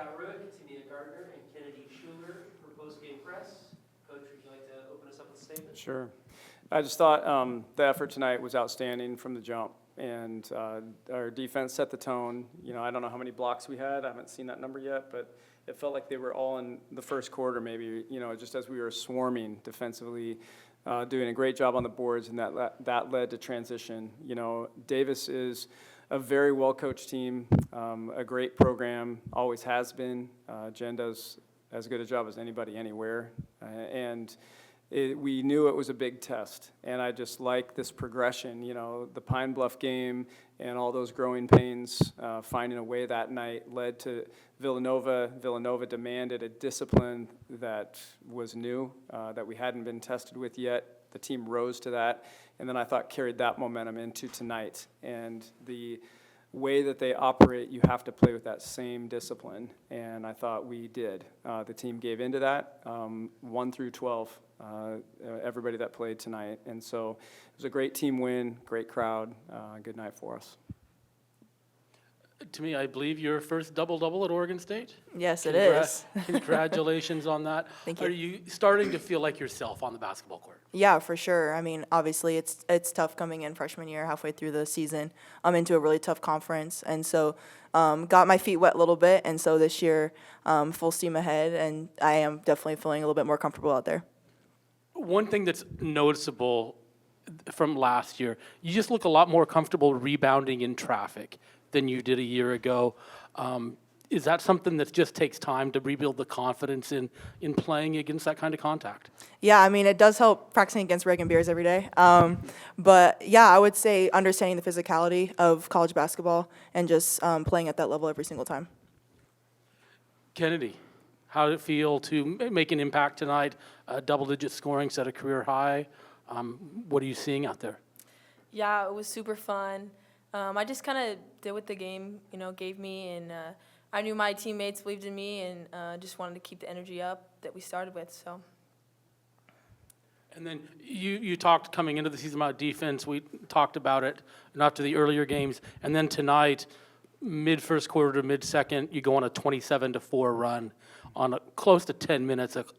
Rueck, Timmy Gardiner, and Kennedy Shuler for Postgame Press. Coach, would you like to open us up with a statement? Sure. I just thought the effort tonight was outstanding from the jump, and our defense set the tone. You know, I don't know how many blocks we had. I haven't seen that number yet, but it felt like they were all in the first quarter maybe, you know, just as we were swarming defensively, doing a great job on the boards, and that led to transition. You know, Davis is a very well-coached team, a great program, always has been. Jen does as good a job as anybody anywhere, and we knew it was a big test, and I just like this progression, you know, the Pine Bluff game and all those growing pains, finding a way that night led to Villanova. Villanova demanded a discipline that was new, that we hadn't been tested with yet. The team rose to that, and then I thought carried that momentum into tonight. And the way that they operate, you have to play with that same discipline, and I thought we did. The team gave into that, 1 through 12, everybody that played tonight. And so it was a great team win, great crowd, good night for us. To me, I believe your first double-double at Oregon State? Yes, it is. Congratulations on that. Thank you. Are you starting to feel like yourself on the basketball court? Yeah, for sure. I mean, obviously, it's tough coming in freshman year, halfway through the season, into a really tough conference, and so got my feet wet a little bit, and so this year, full steam ahead, and I am definitely feeling a little bit more comfortable out there. One thing that's noticeable from last year, you just look a lot more comfortable rebounding in traffic than you did a year ago. Is that something that just takes time to rebuild the confidence in playing against that kind of contact? Yeah, I mean, it does help practicing against Reagan Bears every day. But yeah, I would say understanding the physicality of college basketball and just playing at that level every single time. Kennedy, how did it feel to make an impact tonight? Double-digit scoring, set a career high. What are you seeing out there? Yeah, it was super fun. I just kind of did what the game, gave me, and I knew my teammates believed in me, and just wanted to keep the energy up that we started with. So. And then you talked coming into the season about defense. We talked about it after the earlier games, and then tonight, mid-first quarter to mid-second, you go on a 27-4 run on close to 10 minutes of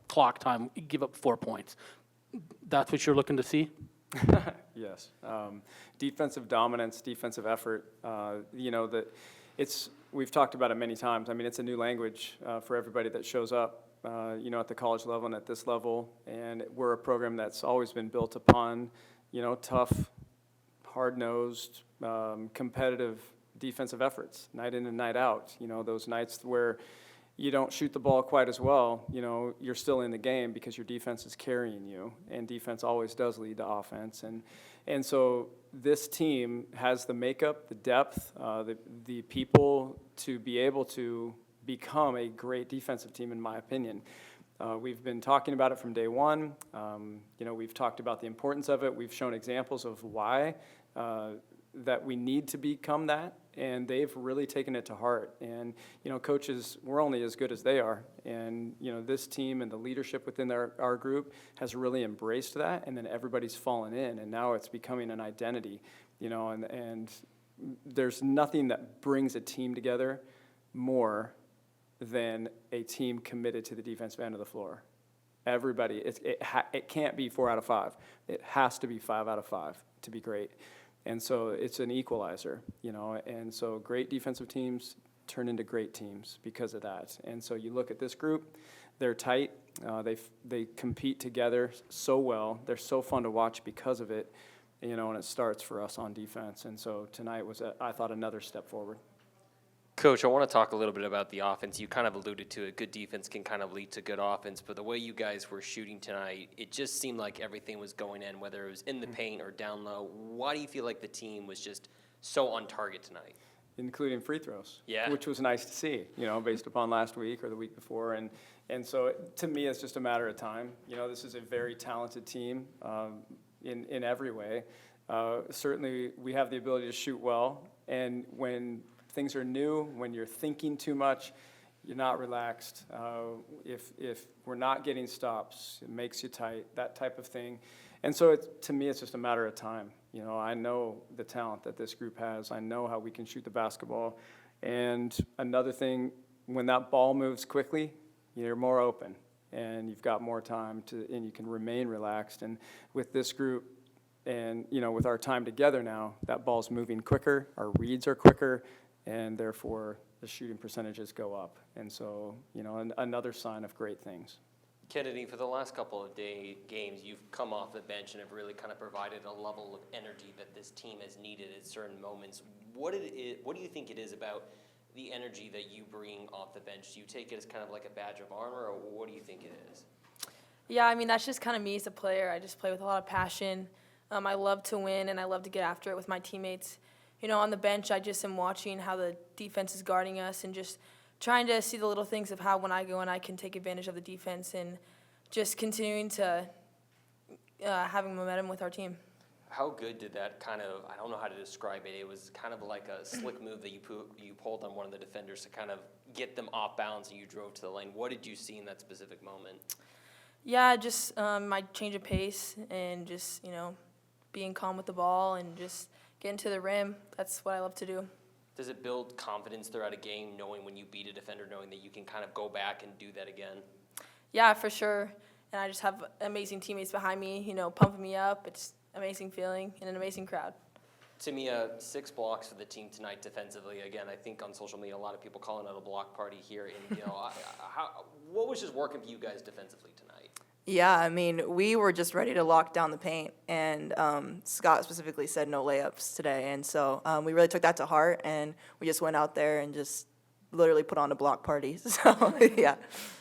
clock time. You give up 4 points. That's what you're looking to see? Yes. Defensive dominance, defensive effort, we've talked about it many times. I mean, it's a new language for everybody that shows up, at the college level and at this level. And we're a program that's always been built upon, tough, hard-nosed, competitive defensive efforts, night in and night out. Those nights where you don't shoot the ball quite as well, you're still in the game because your defense is carrying you, and defense always does lead to offense. And so this team has the makeup, the depth, the people to be able to become a great defensive team, in my opinion. We've been talking about it from day one. We've talked about the importance of it. We've shown examples of why that we need to become that, and they've really taken it to heart. And, coaches, we're only as good as they are. And, this team and the leadership within our group has really embraced that, and then everybody's fallen in, and now it's becoming an identity, and there's nothing that brings a team together more than a team committed to the defensive end of the floor. Everybody, it can't be 4 out of 5. It has to be 5 out of 5 to be great. And so it's an equalizer, and so great defensive teams turn into great teams because of that. And so you look at this group, they're tight, they compete together so well, they're so fun to watch because of it, and it starts for us on defense. And so tonight was, I thought, another step forward. Coach, I want to talk a little bit about the offense. You kind of alluded to it. Good defense can kind of lead to good offense, but the way you guys were shooting tonight, it just seemed like everything was going in, whether it was in the paint or down low. Why do you feel like the team was just so on target tonight? Including free throws, yeah, which was nice to see, based upon last week or the week before. And so to me, it's just a matter of time. This is a very talented team in every way. Certainly, we have the ability to shoot well, and when things are new, when you're thinking too much, you're not relaxed. If we're not getting stops, it makes you tight, that type of thing. And so to me, it's just a matter of time. I know the talent that this group has. I know how we can shoot the basketball. And another thing when that ball moves quickly, you're more open, and you've got more time and you can remain relaxed. And with this group, and with our time together now, that ball's moving quicker, our reads are quicker, and therefore the shooting percentages go up. And so, another sign of great things. Kennedy, for the last couple of games, you've come off the bench and have really kind of provided a level of energy that this team has needed at certain moments. What do you think it is about the energy that you bring off the bench? Do you take it as kind of like a badge of honor, or what do you think it is? Yeah, I mean, that's just kind of me as a player. I just play with a lot of passion. I love to win, and I love to get after it with my teammates. On the bench, I just am watching how the defense is guarding us and just trying to see the little things of how when I go and I can take advantage of the defense and just continuing to having momentum with our team. How good did that kind of, I don't know how to describe it, it was kind of like a slick move that you pulled on one of the defenders to kind of get them off balance and you drove to the lane. What did you see in that specific moment? Yeah, just my change of pace and just, being calm with the ball and just getting to the rim. That's what I love to do. Does it build confidence throughout a game, knowing when you beat a defender, knowing that you can kind of go back and do that again? Yeah, for sure. And I just have amazing teammates behind me, pumping me up. It's an amazing feeling and an amazing crowd. Timia, 6 blocks for the team tonight defensively. Again, I think on social media, a lot of people calling it a block party here. And, what was just working for you guys defensively tonight? Yeah, I mean, we were just ready to lock down the paint, and Scott specifically said no layups today, and so we really took that to heart, and we just went out there and just literally put on a block party. So, yeah.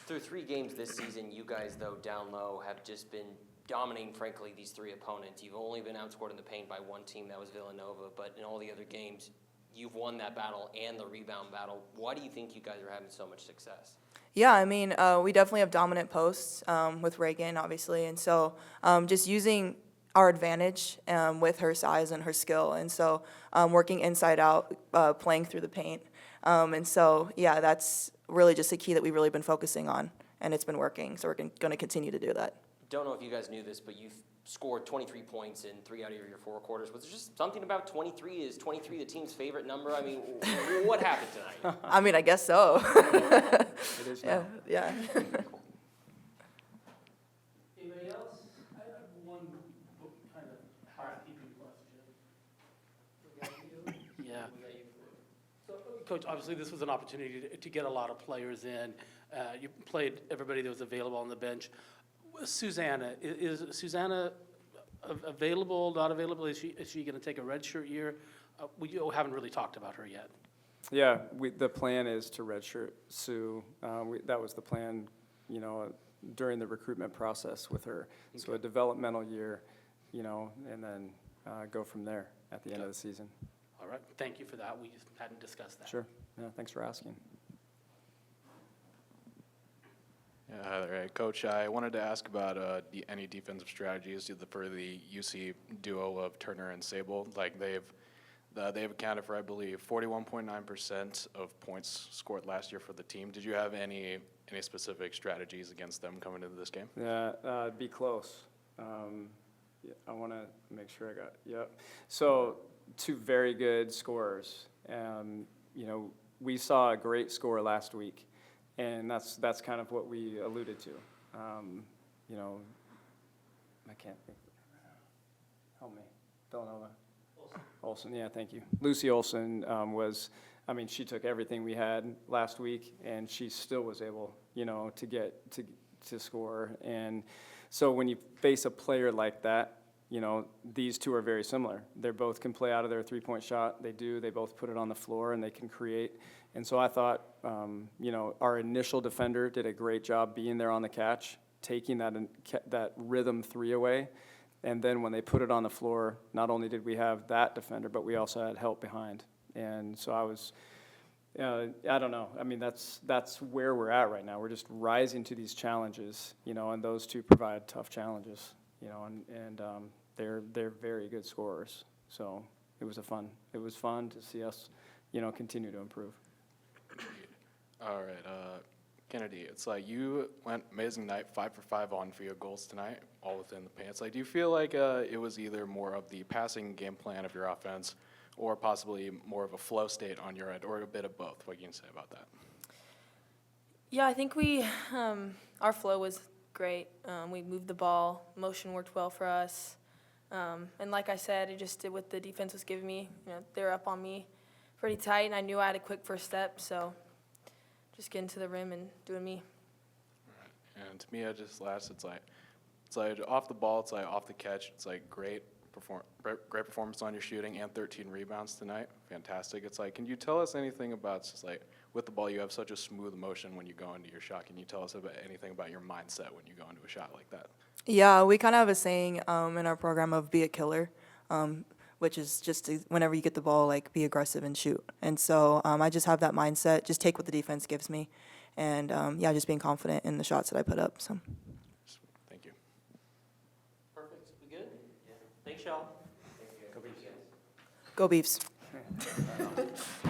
Through 3 games this season, you guys, though, down low, have just been dominating, frankly, these 3 opponents. You've only been outscored in the paint by one team, that was Villanova, but in all the other games, you've won that battle and the rebound battle. Why do you think you guys are having so much success? Yeah, I mean, we definitely have dominant posts with Reagan, obviously, and so just using our advantage with her size and her skill, and so working inside out, playing through the paint, and so yeah, that's really just a key that we've really been focusing on, and it's been working. So we're going to continue to do that. Don't know if you guys knew this, but you've scored 23 points in 3 out of your 4 quarters. Was there just something about 23? Is 23 the team's favorite number? I mean, what happened tonight? I mean, I guess so. It is now. Yeah. Anybody else? I have one kind of housekeeping question. We got you. Yeah. We got you. So, Coach, obviously this was an opportunity to get a lot of players in. You played everybody that was available on the bench. Susanna, is Susanna available, not available? Is she going to take a redshirt year? We haven't really talked about her yet. Yeah, the plan is to redshirt Sue. That was the plan, during the recruitment process with her. Okay. So a developmental year, and then go from there at the end of the season. All right, thank you for that. We just hadn't discussed that. Sure. Yeah, thanks for asking. Yeah, hi there. Coach, I wanted to ask about any defensive strategies for the UC duo of Turner and Sable. Like they've accounted for, I believe, 41.9% of points scored last year for the team. Did you have any specific strategies against them coming into this game? Yeah, be close. Yeah, I want to make sure I got, yep. So 2 very good scorers. We saw a great score last week. And that's kind of what we alluded to. I can't think. Help me. Villanova. Olsen, yeah, thank you. Lucy Olsen she took everything we had last week, and she still was able, to get to score. And so when you face a player like that, these 2 are very similar. They both can play out of their 3-point shot. They do. They both put it on the floor, and they can create. And so I thought, our initial defender did a great job being there on the catch, taking that rhythm 3 away. And then when they put it on the floor, not only did we have that defender, but we also had help behind. And so I was, I don't know. I mean, that's where we're at right now. We're just rising to these challenges, and those 2 provide tough challenges, and they're very good scorers. So it was fun to see us, continue to improve. All right, Kennedy, it's like you went amazing night, 5 for 5 on field goals tonight, all within the paint. It's like, do you feel like it was either more of the passing game plan of your offense or possibly more of a flow state on your end, or a bit of both? What can you say about that? Yeah, I think our flow was great. We moved the ball, motion worked well for us. And like I said, it just did what the defense was giving me. They were up on me pretty tight, and I knew I had a quick first step, so just getting to the rim and doing me. And to me, it's like off the ball, it's like off the catch, it's like great performance on your shooting and 13 rebounds tonight. Fantastic. It's like, can you tell us anything about just like with the ball, you have such a smooth motion when you go into your shot. Can you tell us about anything about your mindset when you go into a shot like that? Yeah, we kind of have a saying in our program of be a killer, which is just whenever you get the ball, like be aggressive and shoot. And so I just have that mindset, just take what the defense gives me, and yeah, just being confident in the shots that I put up. So. Thank you. Perfect. We good? Yeah. Thanks, y'all. Go Beefs. Go Beefs.